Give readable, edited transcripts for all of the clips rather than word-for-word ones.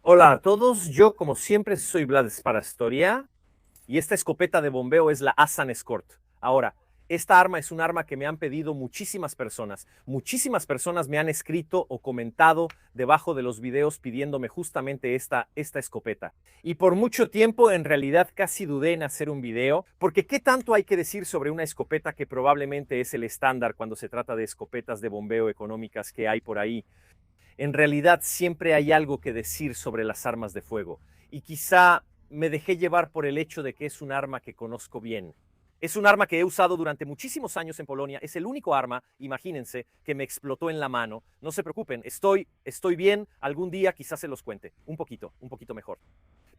Hola a todos, yo como siempre soy Vlad Sparastoria y esta escopeta de bombeo es la Asan Escort. Ahora, esta arma es un arma que me han pedido muchísimas personas. Muchísimas personas me han escrito o comentado debajo de los videos pidiéndome justamente esta escopeta. Y por mucho tiempo en realidad casi dudé en hacer un video, porque ¿qué tanto hay que decir sobre una escopeta que probablemente es el estándar cuando se trata de escopetas de bombeo económicas que hay por ahí? En realidad siempre hay algo que decir sobre las armas de fuego. Y quizá me dejé llevar por el hecho de que es un arma que conozco bien. Es un arma que he usado durante muchísimos años en Polonia. Es el único arma, imagínense, que me explotó en la mano. No se preocupen, estoy bien. Algún día quizás se los cuente. Un poquito mejor.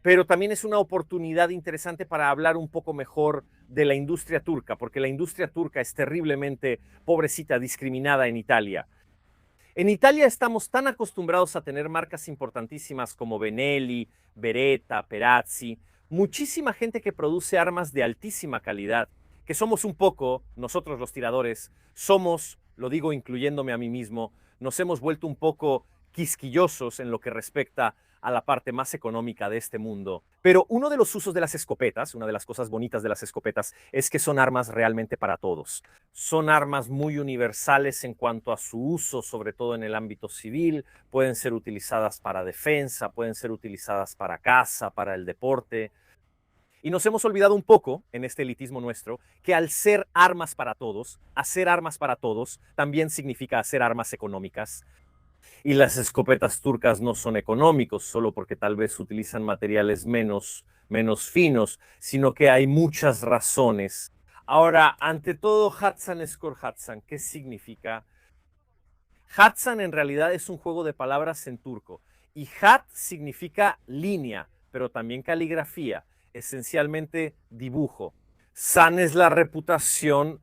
Pero también es una oportunidad interesante para hablar un poco mejor de la industria turca, porque la industria turca es terriblemente, pobrecita, discriminada en Italia. En Italia estamos tan acostumbrados a tener marcas importantísimas como Benelli, Beretta, Perazzi, muchísima gente que produce armas de altísima calidad, que somos un poco, nosotros los tiradores, somos, lo digo incluyéndome a mí mismo, nos hemos vuelto un poco quisquillosos en lo que respecta a la parte más económica de este mundo. Pero uno de los usos de las escopetas, una de las cosas bonitas de las escopetas, es que son armas realmente para todos. Son armas muy universales en cuanto a su uso, sobre todo en el ámbito civil. Pueden ser utilizadas para defensa, pueden ser utilizadas para caza, para el deporte. Y nos hemos olvidado un poco, en este elitismo nuestro, que al ser armas para todos, hacer armas para todos también significa hacer armas económicas. Y las escopetas turcas no son económicos solo porque tal vez utilizan materiales menos finos, sino que hay muchas razones. Ahora, ante todo, Hatsan Skor Hatsan, ¿qué significa? Hatsan en realidad es un juego de palabras en turco y Hat significa línea, pero también caligrafía, esencialmente dibujo. San es la reputación,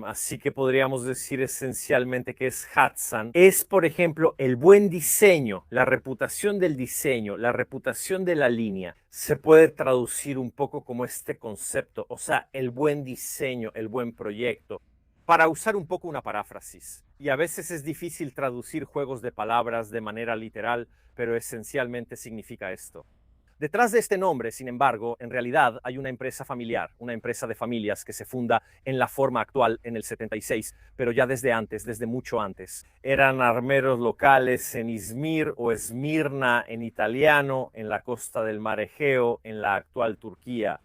así que podríamos decir esencialmente que es Hatsan. Es, por ejemplo, el buen diseño, la reputación del diseño, la reputación de la línea. Se puede traducir un poco como este concepto, o sea, el buen diseño, el buen proyecto, para usar un poco una paráfrasis. Y a veces es difícil traducir juegos de palabras de manera literal, pero esencialmente significa esto. Detrás de este nombre, sin embargo, en realidad hay una empresa familiar, una empresa de familias que se funda en la forma actual en el 76, pero ya desde antes, desde mucho antes. Eran armeros locales en Izmir o Esmirna en italiano, en la costa del Mar Egeo, en la actual Turquía.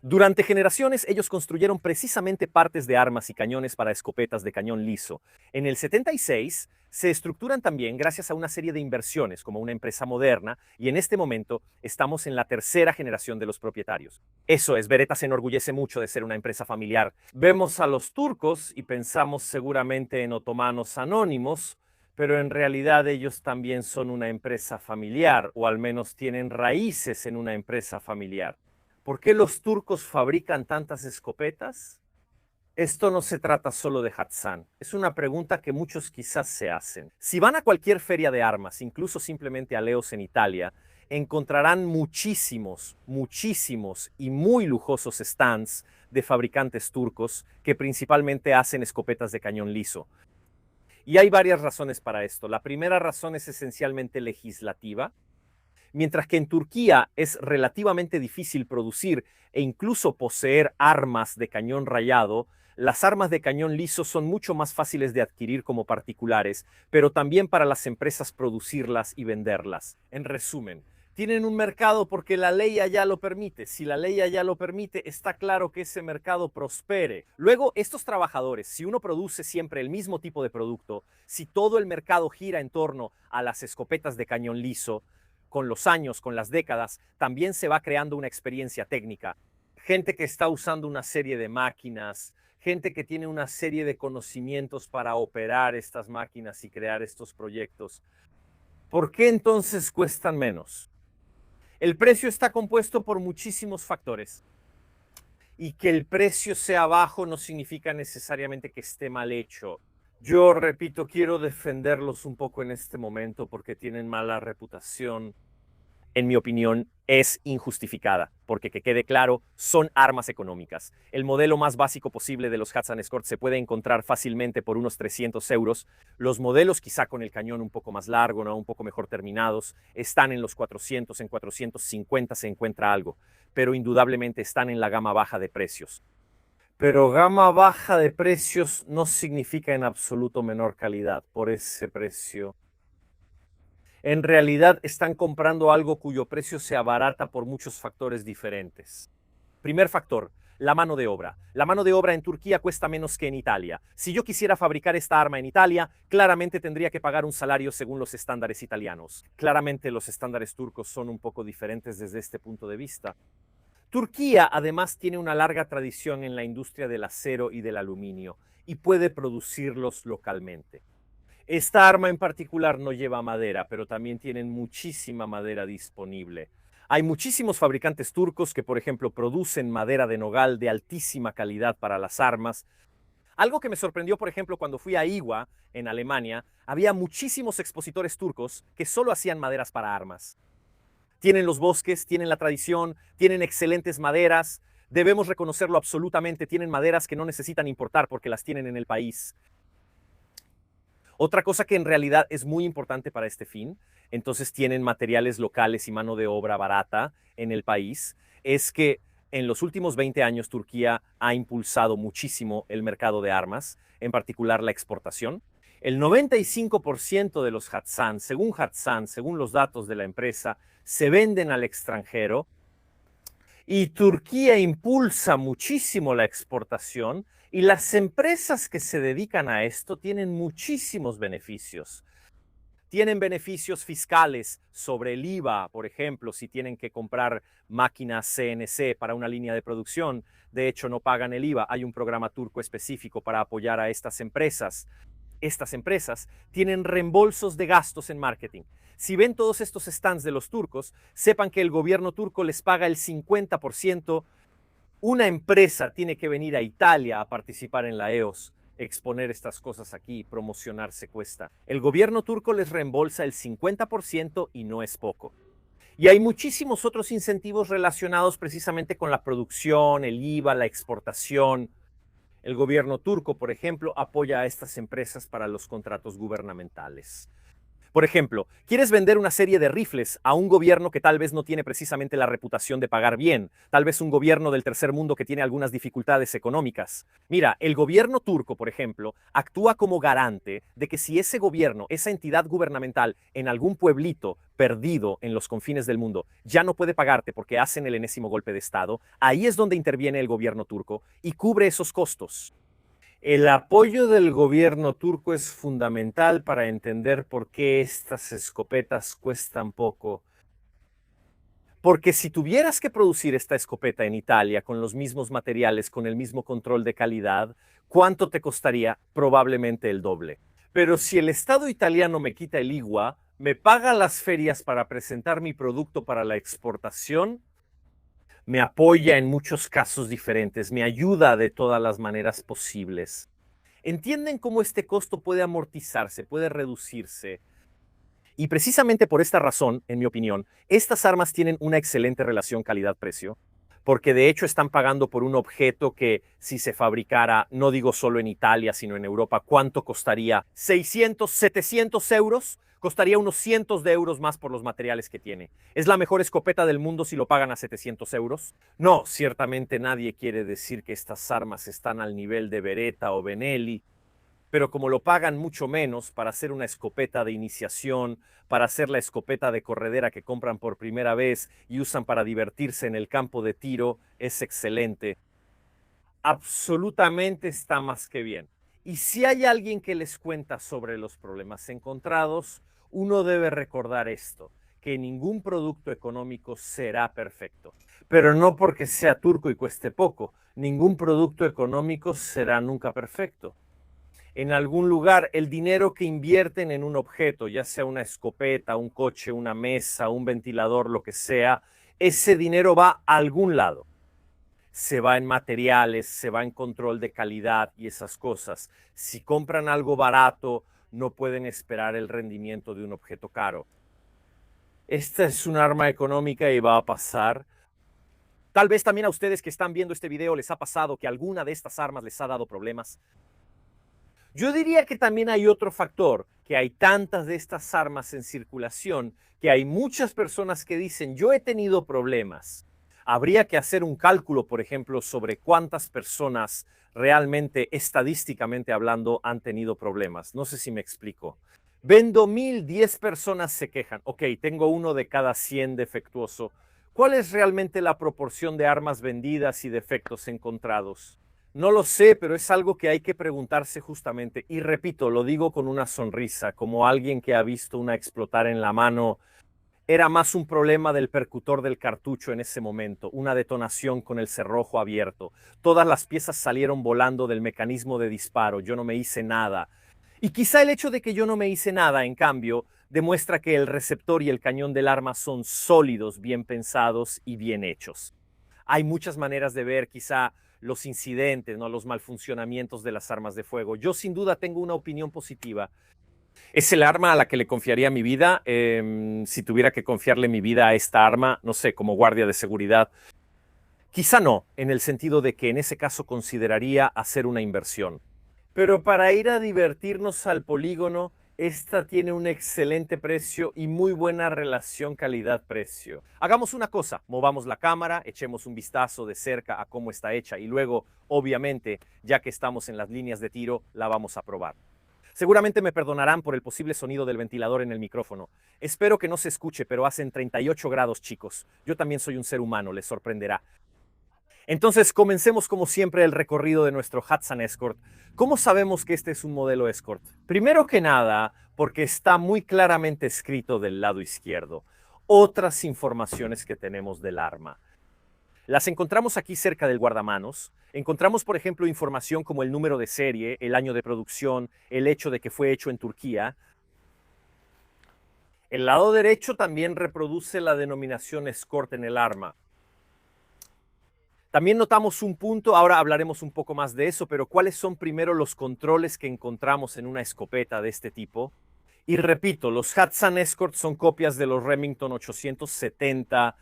Durante generaciones ellos construyeron precisamente partes de armas y cañones para escopetas de cañón liso. En el 76 se estructuran también gracias a una serie de inversiones como una empresa moderna y en este momento estamos en la tercera generación de los propietarios. Eso es, Beretta se enorgullece mucho de ser una empresa familiar. Vemos a los turcos y pensamos seguramente en otomanos anónimos, pero en realidad ellos también son una empresa familiar o al menos tienen raíces en una empresa familiar. ¿Por qué los turcos fabrican tantas escopetas? Esto no se trata solo de Hatsan. Es una pregunta que muchos quizás se hacen. Si van a cualquier feria de armas, incluso simplemente a Leos en Italia, encontrarán muchísimos y muy lujosos stands de fabricantes turcos que principalmente hacen escopetas de cañón liso. Y hay varias razones para esto. La primera razón es esencialmente legislativa. Mientras que en Turquía es relativamente difícil producir e incluso poseer armas de cañón rayado, las armas de cañón liso son mucho más fáciles de adquirir como particulares, pero también para las empresas producirlas y venderlas. En resumen, tienen un mercado porque la ley allá lo permite. Si la ley allá lo permite, está claro que ese mercado prospere. Luego, estos trabajadores, si uno produce siempre el mismo tipo de producto, si todo el mercado gira en torno a las escopetas de cañón liso, con los años, con las décadas, también se va creando una experiencia técnica. Gente que está usando una serie de máquinas, gente que tiene una serie de conocimientos para operar estas máquinas y crear estos proyectos. ¿Por qué entonces cuestan menos? El precio está compuesto por muchísimos factores. Y que el precio sea bajo no significa necesariamente que esté mal hecho. Yo repito, quiero defenderlos un poco en este momento porque tienen mala reputación. en mi opinión, es injustificada, porque que quede claro, son armas económicas. El modelo más básico posible de los Hudson Escort se puede encontrar fácilmente por unos 300 euros. Los modelos, quizá con el cañón un poco más largo, ¿no? Un poco mejor terminados, están en los 400, en 450 se encuentra algo, pero indudablemente están en la gama baja de precios. Pero gama baja de precios no significa en absoluto menor calidad por ese precio. En realidad están comprando algo cuyo precio se abarata por muchos factores diferentes. Primer factor, la mano de obra. La mano de obra en Turquía cuesta menos que en Italia. Si yo quisiera fabricar esta arma en Italia, claramente tendría que pagar un salario según los estándares italianos. Claramente los estándares turcos son un poco diferentes desde este punto de vista. Turquía además tiene una larga tradición en la industria del acero y del aluminio y puede producirlos localmente. Esta arma en particular no lleva madera, pero también tienen muchísima madera disponible. Hay muchísimos fabricantes turcos que, por ejemplo, producen madera de nogal de altísima calidad para las armas. Algo que me sorprendió, por ejemplo, cuando fui a Iwa, en Alemania, había muchísimos expositores turcos que solo hacían maderas para armas. Tienen los bosques, tienen la tradición, tienen excelentes maderas. Debemos reconocerlo absolutamente. Tienen maderas que no necesitan importar porque las tienen en el país. Otra cosa que en realidad es muy importante para este fin, entonces tienen materiales locales y mano de obra barata en el país, es que en los últimos 20 años Turquía ha impulsado muchísimo el mercado de armas, en particular la exportación. El 95% de los Hatsan, según los datos de la empresa, se venden al extranjero y Turquía impulsa muchísimo la exportación y las empresas que se dedican a esto tienen muchísimos beneficios. Tienen beneficios fiscales sobre el IVA, por ejemplo, si tienen que comprar máquinas CNC para una línea de producción. De hecho, no pagan el IVA. Hay un programa turco específico para apoyar a estas empresas. Estas empresas tienen reembolsos de gastos en marketing. Si ven todos estos stands de los turcos, sepan que el gobierno turco les paga el 50%. Una empresa tiene que venir a Italia a participar en la EOS, exponer estas cosas aquí, promocionarse cuesta. El gobierno turco les reembolsa el 50% y no es poco. Y hay muchísimos otros incentivos relacionados precisamente con la producción, el IVA, la exportación. El gobierno turco, por ejemplo, apoya a estas empresas para los contratos gubernamentales. Por ejemplo, quieres vender una serie de rifles a un gobierno que tal vez no tiene precisamente la reputación de pagar bien, tal vez un gobierno del tercer mundo que tiene algunas dificultades económicas. Mira, el gobierno turco, por ejemplo, actúa como garante de que si ese gobierno, esa entidad gubernamental en algún pueblito perdido en los confines del mundo ya no puede pagarte porque hacen el enésimo golpe de Estado, ahí es donde interviene el gobierno turco y cubre esos costos. El apoyo del gobierno turco es fundamental para entender por qué estas escopetas cuestan poco. Porque si tuvieras que producir esta escopeta en Italia con los mismos materiales, con el mismo control de calidad, ¿cuánto te costaría? Probablemente el doble. Pero si el Estado italiano me quita el IVA, me paga las ferias para presentar mi producto para la exportación, me apoya en muchos casos diferentes, me ayuda de todas las maneras posibles. ¿Entienden cómo este costo puede amortizarse, puede reducirse? Y precisamente por esta razón, en mi opinión, estas armas tienen una excelente relación calidad-precio, porque de hecho están pagando por un objeto que si se fabricara, no digo solo en Italia, sino en Europa, ¿cuánto costaría? ¿600, 700 euros? Costaría unos cientos de euros más por los materiales que tiene. ¿Es la mejor escopeta del mundo si lo pagan a 700 euros? No, ciertamente nadie quiere decir que estas armas están al nivel de Beretta o Benelli, pero como lo pagan mucho menos para hacer una escopeta de iniciación, para hacer la escopeta de corredera que compran por primera vez y usan para divertirse en el campo de tiro, es excelente. Absolutamente está más que bien. Y si hay alguien que les cuenta sobre los problemas encontrados, uno debe recordar esto, que ningún producto económico será perfecto. Pero no porque sea turco y cueste poco, ningún producto económico será nunca perfecto. En algún lugar, el dinero que invierten en un objeto, ya sea una escopeta, un coche, una mesa, un ventilador, lo que sea, ese dinero va a algún lado. Se va en materiales, se va en control de calidad y esas cosas. Si compran algo barato, no pueden esperar el rendimiento de un objeto caro. Esta es un arma económica y va a pasar. Tal vez también a ustedes que están viendo este video les ha pasado que alguna de estas armas les ha dado problemas. Yo diría que también hay otro factor, que hay tantas de estas armas en circulación que hay muchas personas que dicen, yo he tenido problemas. Habría que hacer un cálculo, por ejemplo, sobre cuántas personas realmente, estadísticamente hablando, han tenido problemas. No sé si me explico. Vendo 1000, 10 personas se quejan. Ok, tengo uno de cada 100 defectuoso. ¿Cuál es realmente la proporción de armas vendidas y defectos encontrados? No lo sé, pero es algo que hay que preguntarse justamente. Y repito, lo digo con una sonrisa, como alguien que ha visto una explotar en la mano. Era más un problema del percutor del cartucho en ese momento, una detonación con el cerrojo abierto. Todas las piezas salieron volando del mecanismo de disparo. Yo no me hice nada. Y quizá el hecho de que yo no me hice nada, en cambio, demuestra que el receptor y el cañón del arma son sólidos, bien pensados y bien hechos. Hay muchas maneras de ver quizá los incidentes, ¿no? Los malfuncionamientos de las armas de fuego. Yo sin duda tengo una opinión positiva. Es el arma a la que le confiaría mi vida. Si tuviera que confiarle mi vida a esta arma, no sé, como guardia de seguridad. Quizá no, en el sentido de que en ese caso consideraría hacer una inversión. Pero para ir a divertirnos al polígono, esta tiene un excelente precio y muy buena relación calidad-precio. Hagamos una cosa, movamos la cámara, echemos un vistazo de cerca a cómo está hecha y luego, obviamente, ya que estamos en las líneas de tiro, la vamos a probar. Seguramente me perdonarán por el posible sonido del ventilador en el micrófono. Espero que no se escuche, pero hacen 38 grados, chicos. Yo también soy un ser humano, les sorprenderá. Entonces, comencemos como siempre el recorrido de nuestro Hudson Escort. ¿Cómo sabemos que este es un modelo Escort? Primero que nada, porque está muy claramente escrito del lado izquierdo. Otras informaciones que tenemos del arma. Las encontramos aquí cerca del guardamanos. Encontramos, por ejemplo, información como el número de serie, el año de producción, el hecho de que fue hecho en Turquía. El lado derecho también reproduce la denominación Escort en el arma. También notamos un punto, ahora hablaremos un poco más de eso, pero ¿cuáles son primero los controles que encontramos en una escopeta de este tipo? Y repito, los Hudson Escort son copias de los Remington 870.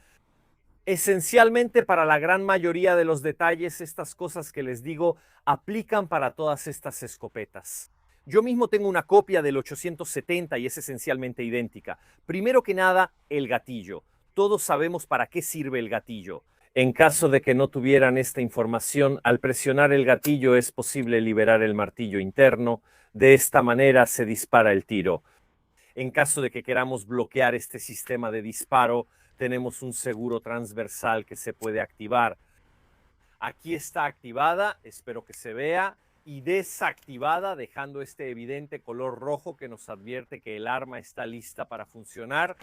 Esencialmente, para la gran mayoría de los detalles, estas cosas que les digo aplican para todas estas escopetas. Yo mismo tengo una copia del 870 y es esencialmente idéntica. Primero que nada, el gatillo. Todos sabemos para qué sirve el gatillo. En caso de que no tuvieran esta información, al presionar el gatillo es posible liberar el martillo interno. De esta manera se dispara el tiro. En caso de que queramos bloquear este sistema de disparo, tenemos un seguro transversal que se puede activar. Aquí está activada, espero que se vea, y desactivada, dejando este evidente color rojo que nos advierte que el arma está lista para funcionar.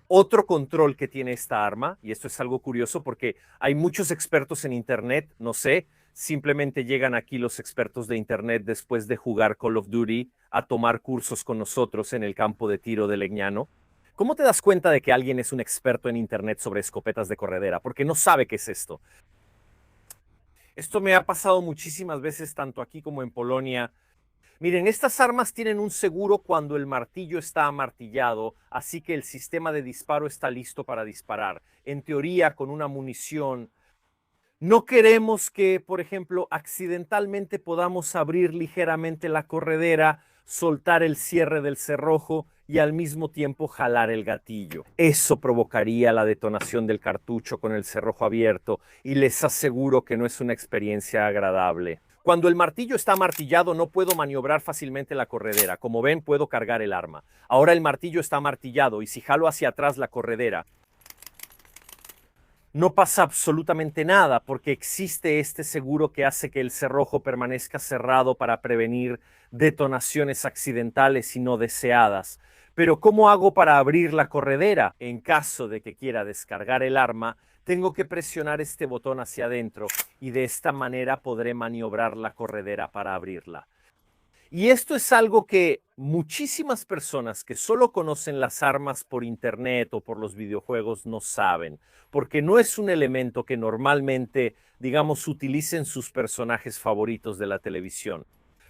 Otro control que tiene esta arma, y esto es algo curioso porque hay muchos expertos en Internet, no sé, simplemente llegan aquí los expertos de Internet después de jugar Call of Duty a tomar cursos con nosotros en el campo de tiro de Legnano. ¿Cómo te das cuenta de que alguien es un experto en Internet sobre escopetas de corredera? Porque no sabe qué es esto. Esto me ha pasado muchísimas veces, tanto aquí como en Polonia. Miren, estas armas tienen un seguro cuando el martillo está amartillado, así que el sistema de disparo está listo para disparar. En teoría, con una munición. No queremos que, por ejemplo, accidentalmente podamos abrir ligeramente la corredera, soltar el cierre del cerrojo y al mismo tiempo jalar el gatillo. Eso provocaría la detonación del cartucho con el cerrojo abierto y les aseguro que no es una experiencia agradable. Cuando el martillo está amartillado no puedo maniobrar fácilmente la corredera. Como ven, puedo cargar el arma. Ahora el martillo está amartillado y si jalo hacia atrás la corredera, no pasa absolutamente nada porque existe este seguro que hace que el cerrojo permanezca cerrado para prevenir detonaciones accidentales y no deseadas. Pero ¿cómo hago para abrir la corredera? En caso de que quiera descargar el arma, tengo que presionar este botón hacia adentro y de esta manera podré maniobrar la corredera para abrirla. Y esto es algo que muchísimas personas que solo conocen las armas por internet o por los videojuegos no saben, porque no es un elemento que normalmente, digamos, utilicen sus personajes favoritos de la televisión.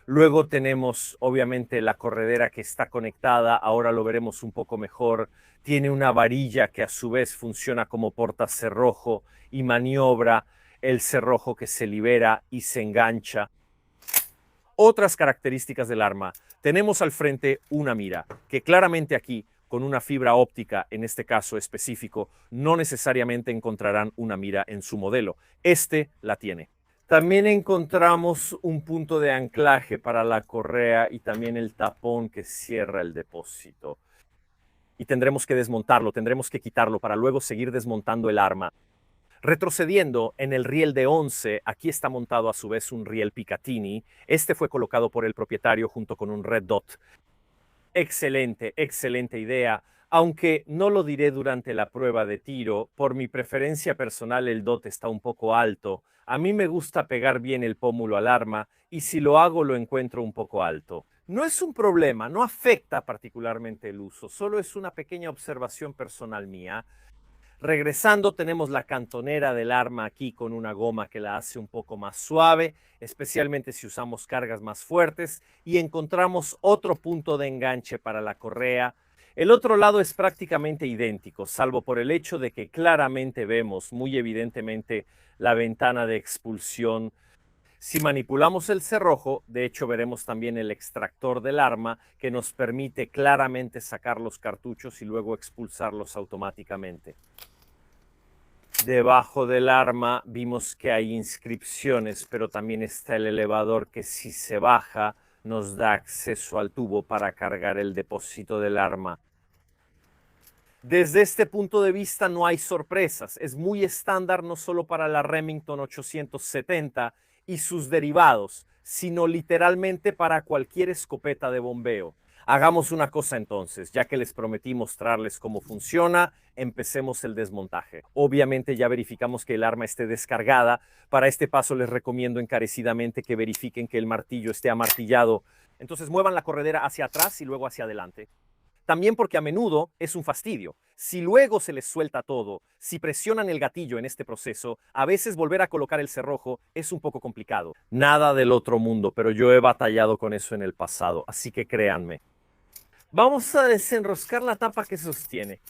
Luego tenemos obviamente la corredera que está conectada, ahora lo veremos un poco mejor. Tiene una varilla que a su vez funciona como portacerrojo y maniobra el cerrojo que se libera y se engancha. Otras características del arma. Tenemos al frente una mira, que claramente aquí, con una fibra óptica, en este caso específico, no necesariamente encontrarán una mira en su modelo. Este la tiene. También encontramos un punto de anclaje para la correa y también el tapón que cierra el depósito. Y tendremos que desmontarlo, tendremos que quitarlo para luego seguir desmontando el arma. Retrocediendo en el riel de 11, aquí está montado a su vez un riel Picatinny. Este fue colocado por el propietario junto con un red dot. Excelente, excelente idea. Aunque no lo diré durante la prueba de tiro, por mi preferencia personal el dot está un poco alto. A mí me gusta pegar bien el pómulo al arma y si lo hago lo encuentro un poco alto. No es un problema, no afecta particularmente el uso, solo es una pequeña observación personal mía. Regresando, tenemos la cantonera del arma aquí con una goma que la hace un poco más suave, especialmente si usamos cargas más fuertes, y encontramos otro punto de enganche para la correa. El otro lado es prácticamente idéntico, salvo por el hecho de que claramente vemos muy evidentemente la ventana de expulsión. Si manipulamos el cerrojo, de hecho veremos también el extractor del arma que nos permite claramente sacar los cartuchos y luego expulsarlos automáticamente. Debajo del arma vimos que hay inscripciones, pero también está el elevador que si se baja nos da acceso al tubo para cargar el depósito del arma. Desde este punto de vista no hay sorpresas, es muy estándar no solo para la Remington 870 y sus derivados, sino literalmente para cualquier escopeta de bombeo. Hagamos una cosa entonces, ya que les prometí mostrarles cómo funciona, empecemos el desmontaje. Obviamente ya verificamos que el arma esté descargada. Para este paso les recomiendo encarecidamente que verifiquen que el martillo esté amartillado. Entonces muevan la corredera hacia atrás y luego hacia adelante. También porque a menudo es un fastidio. Si luego se les suelta todo, si presionan el gatillo en este proceso, a veces volver a colocar el cerrojo es un poco complicado. Nada del otro mundo, pero yo he batallado con eso en el pasado, así que créanme. Vamos a desenroscar la tapa que sostiene.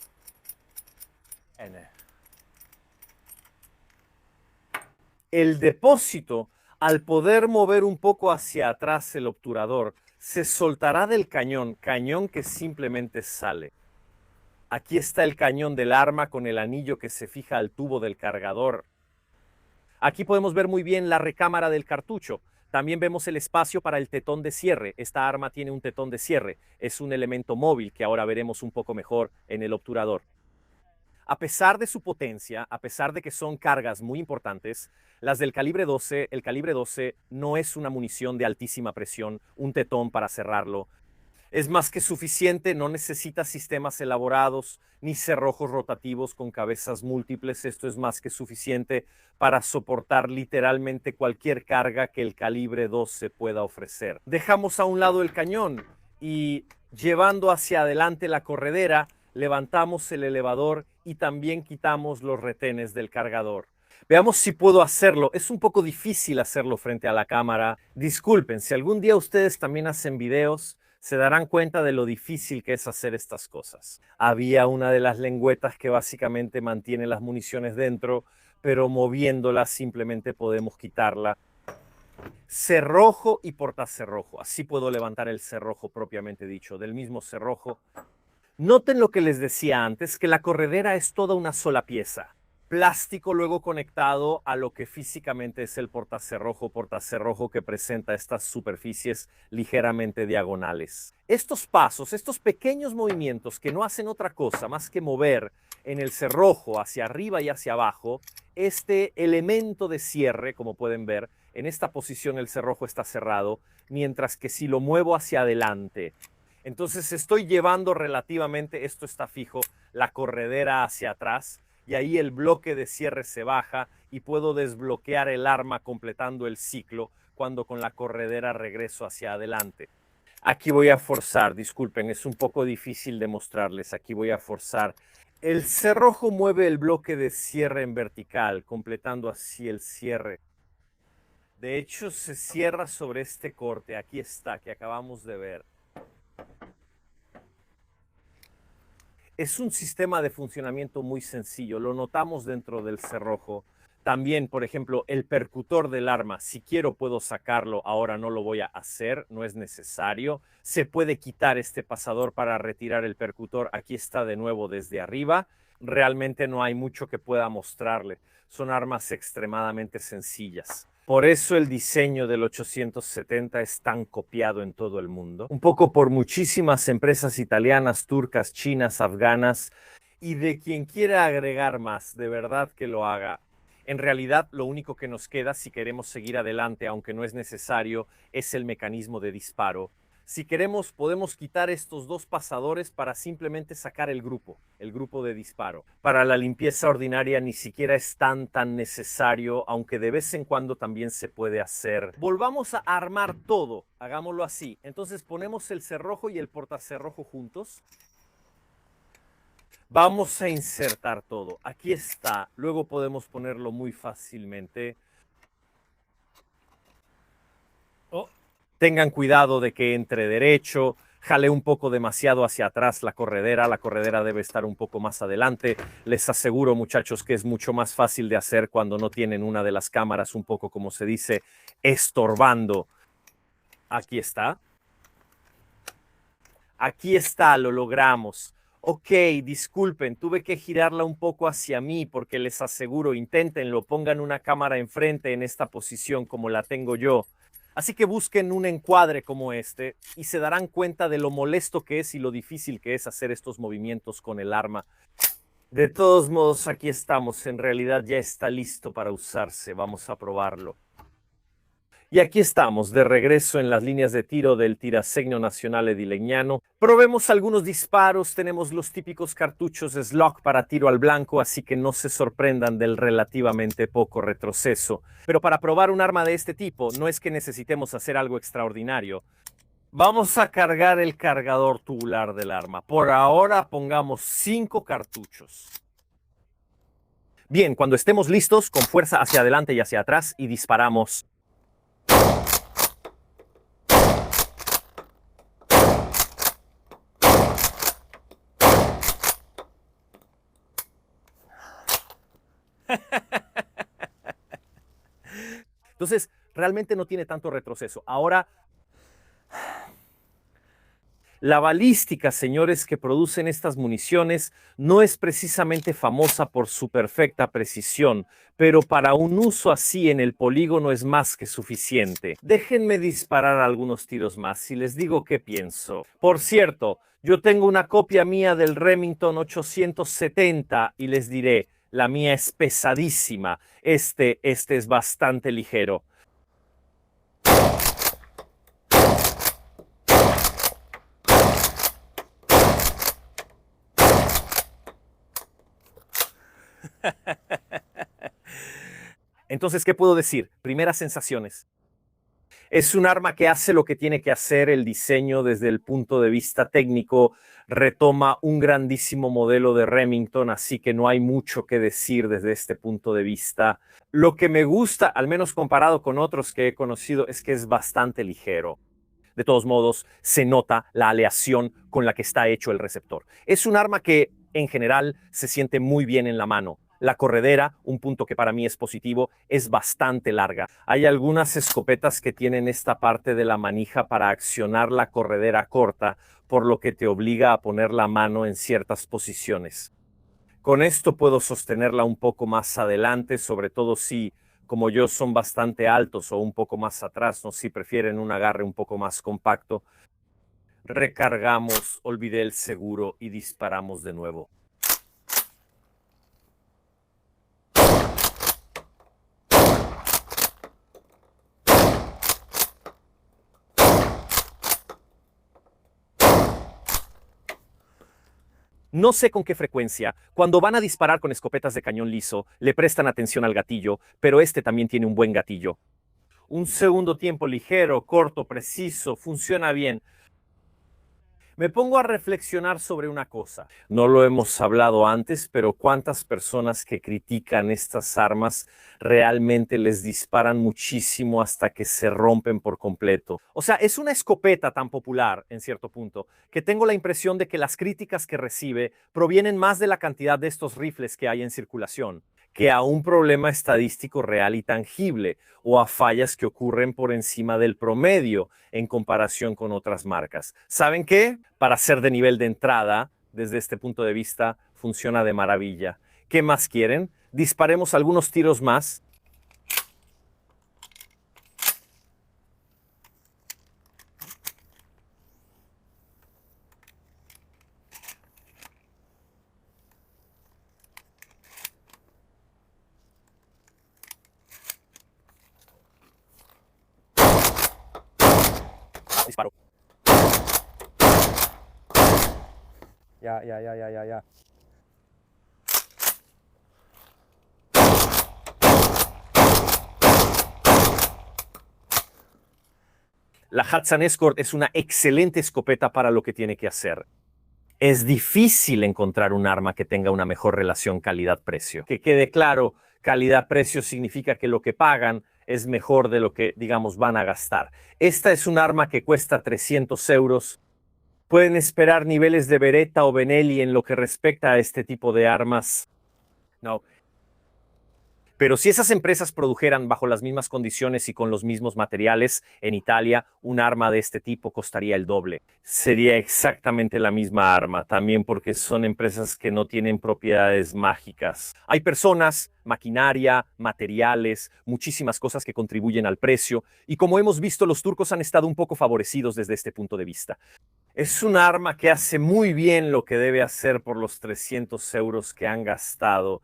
El depósito, al poder mover un poco hacia atrás el obturador, se soltará del cañón, cañón que simplemente sale. Aquí está el cañón del arma con el anillo que se fija al tubo del cargador. Aquí podemos ver muy bien la recámara del cartucho. También vemos el espacio para el tetón de cierre. Esta arma tiene un tetón de cierre. Es un elemento móvil que ahora veremos un poco mejor en el obturador. A pesar de su potencia, a pesar de que son cargas muy importantes, las del calibre 12, el calibre 12 no es una munición de altísima presión, un tetón para cerrarlo. Es más que suficiente, no necesita sistemas elaborados ni cerrojos rotativos con cabezas múltiples. Esto es más que suficiente para soportar literalmente cualquier carga que el calibre 12 pueda ofrecer. Dejamos a un lado el cañón y llevando hacia adelante la corredera, levantamos el elevador y también quitamos los retenes del cargador. Veamos si puedo hacerlo. Es un poco difícil hacerlo frente a la cámara. Disculpen, si algún día ustedes también hacen videos, se darán cuenta de lo difícil que es hacer estas cosas. Había una de las lengüetas que básicamente mantiene las municiones dentro, pero moviéndolas simplemente podemos quitarla. Cerrojo y portacerrojo. Así puedo levantar el cerrojo propiamente dicho, del mismo cerrojo. Noten lo que les decía antes, que la corredera es toda una sola pieza. Plástico luego conectado a lo que físicamente es el portacerrojo que presenta estas superficies ligeramente diagonales. Estos pasos, estos pequeños movimientos que no hacen otra cosa más que mover en el cerrojo hacia arriba y hacia abajo, este elemento de cierre, como pueden ver, en esta posición el cerrojo está cerrado, mientras que si lo muevo hacia adelante, entonces estoy llevando relativamente, esto está fijo, la corredera hacia atrás, y ahí el bloque de cierre se baja y puedo desbloquear el arma completando el ciclo cuando con la corredera regreso hacia adelante. Aquí voy a forzar, disculpen, es un poco difícil de mostrarles, aquí voy a forzar. El cerrojo mueve el bloque de cierre en vertical, completando así el cierre. De hecho, se cierra sobre este corte. Aquí está, que acabamos de ver. Es un sistema de funcionamiento muy sencillo. Lo notamos dentro del cerrojo. También, por ejemplo, el percutor del arma. Si quiero, puedo sacarlo. Ahora no lo voy a hacer. No es necesario. Se puede quitar este pasador para retirar el percutor. Aquí está de nuevo desde arriba. Realmente no hay mucho que pueda mostrarle. Son armas extremadamente sencillas. Por eso el diseño del 870 es tan copiado en todo el mundo. Un poco por muchísimas empresas italianas, turcas, chinas, afganas y de quien quiera agregar más, de verdad que lo haga. En realidad, lo único que nos queda si queremos seguir adelante, aunque no es necesario, es el mecanismo de disparo. Si queremos, podemos quitar estos dos pasadores para simplemente sacar el grupo de disparo. Para la limpieza ordinaria ni siquiera es tan necesario, aunque de vez en cuando también se puede hacer. Volvamos a armar todo, hagámoslo así. Entonces ponemos el cerrojo y el portacerrojo juntos. Vamos a insertar todo. Aquí está. Luego podemos ponerlo muy fácilmente. Oh, tengan cuidado de que entre derecho. Jale un poco demasiado hacia atrás la corredera debe estar un poco más adelante. Les aseguro, muchachos, que es mucho más fácil de hacer cuando no tienen una de las cámaras un poco, como se dice, estorbando. Aquí está. Aquí está, lo logramos. Ok, disculpen, tuve que girarla un poco hacia mí porque les aseguro, inténtenlo, pongan una cámara enfrente en esta posición como la tengo yo. Así que busquen un encuadre como este y se darán cuenta de lo molesto que es y lo difícil que es hacer estos movimientos con el arma. De todos modos, aquí estamos. En realidad ya está listo para usarse. Vamos a probarlo. Y aquí estamos, de regreso en las líneas de tiro del Tirasegno Nazionale di Legnano. Probemos algunos disparos, tenemos los típicos cartuchos Slock para tiro al blanco, así que no se sorprendan del relativamente poco retroceso. Pero para probar un arma de este tipo, no es que necesitemos hacer algo extraordinario. Vamos a cargar el cargador tubular del arma. Por ahora pongamos 5 cartuchos. Bien, cuando estemos listos, con fuerza hacia adelante y hacia atrás y disparamos. Entonces, realmente no tiene tanto retroceso. Ahora, la balística, señores, que producen estas municiones no es precisamente famosa por su perfecta precisión, pero para un uso así en el polígono es más que suficiente. Déjenme disparar algunos tiros más y les digo qué pienso. Por cierto, yo tengo una copia mía del Remington 870 y les diré, la mía es pesadísima. Este es bastante ligero. Entonces, ¿qué puedo decir? Primeras sensaciones. Es un arma que hace lo que tiene que hacer. El diseño desde el punto de vista técnico retoma un grandísimo modelo de Remington, así que no hay mucho que decir desde este punto de vista. Lo que me gusta, al menos comparado con otros que he conocido, es que es bastante ligero. De todos modos, se nota la aleación con la que está hecho el receptor. Es un arma que, en general, se siente muy bien en la mano. La corredera, un punto que para mí es positivo, es bastante larga. Hay algunas escopetas que tienen esta parte de la manija para accionar la corredera corta, por lo que te obliga a poner la mano en ciertas posiciones. Con esto puedo sostenerla un poco más adelante, sobre todo si, como yo, son bastante altos o un poco más atrás, ¿no? Si prefieren un agarre un poco más compacto. Recargamos, olvidé el seguro y disparamos de nuevo. No sé con qué frecuencia, cuando van a disparar con escopetas de cañón liso, le prestan atención al gatillo, pero este también tiene un buen gatillo. Un segundo tiempo ligero, corto, preciso, funciona bien. Me pongo a reflexionar sobre una cosa. No lo hemos hablado antes, pero ¿cuántas personas que critican estas armas realmente les disparan muchísimo hasta que se rompen por completo? O sea, es una escopeta tan popular, en cierto punto, que tengo la impresión de que las críticas que recibe provienen más de la cantidad de estos rifles que hay en circulación que a un problema estadístico real y tangible o a fallas que ocurren por encima del promedio en comparación con otras marcas. ¿Saben qué? Para ser de nivel de entrada, desde este punto de vista, funciona de maravilla. ¿Qué más quieren? Disparemos algunos tiros más. Disparo. Ya. La Hatsan Escort es una excelente escopeta para lo que tiene que hacer. Es difícil encontrar un arma que tenga una mejor relación calidad-precio. Que quede claro, calidad-precio significa que lo que pagan es mejor de lo que, digamos, van a gastar. Esta es un arma que cuesta 300 euros. Pueden esperar niveles de Beretta o Benelli en lo que respecta a este tipo de armas. No. Pero si esas empresas produjeran bajo las mismas condiciones y con los mismos materiales en Italia, un arma de este tipo costaría el doble. Sería exactamente la misma arma, también porque son empresas que no tienen propiedades mágicas. Hay personas, maquinaria, materiales, muchísimas cosas que contribuyen al precio, y como hemos visto, los turcos han estado un poco favorecidos desde este punto de vista. Es un arma que hace muy bien lo que debe hacer por los 300 euros que han gastado.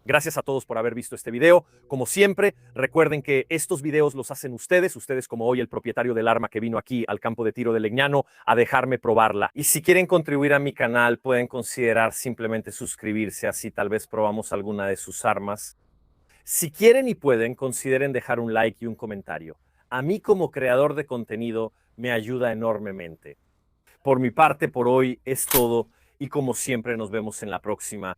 Gracias a todos por haber visto este video. Como siempre, recuerden que estos videos los hacen ustedes como hoy el propietario del arma que vino aquí al campo de tiro de Legnano a dejarme probarla. Y si quieren contribuir a mi canal, pueden considerar simplemente suscribirse, así tal vez probamos alguna de sus armas. Si quieren y pueden, consideren dejar un like y un comentario. A mí como creador de contenido me ayuda enormemente. Por mi parte, por hoy es todo y como siempre nos vemos en la próxima.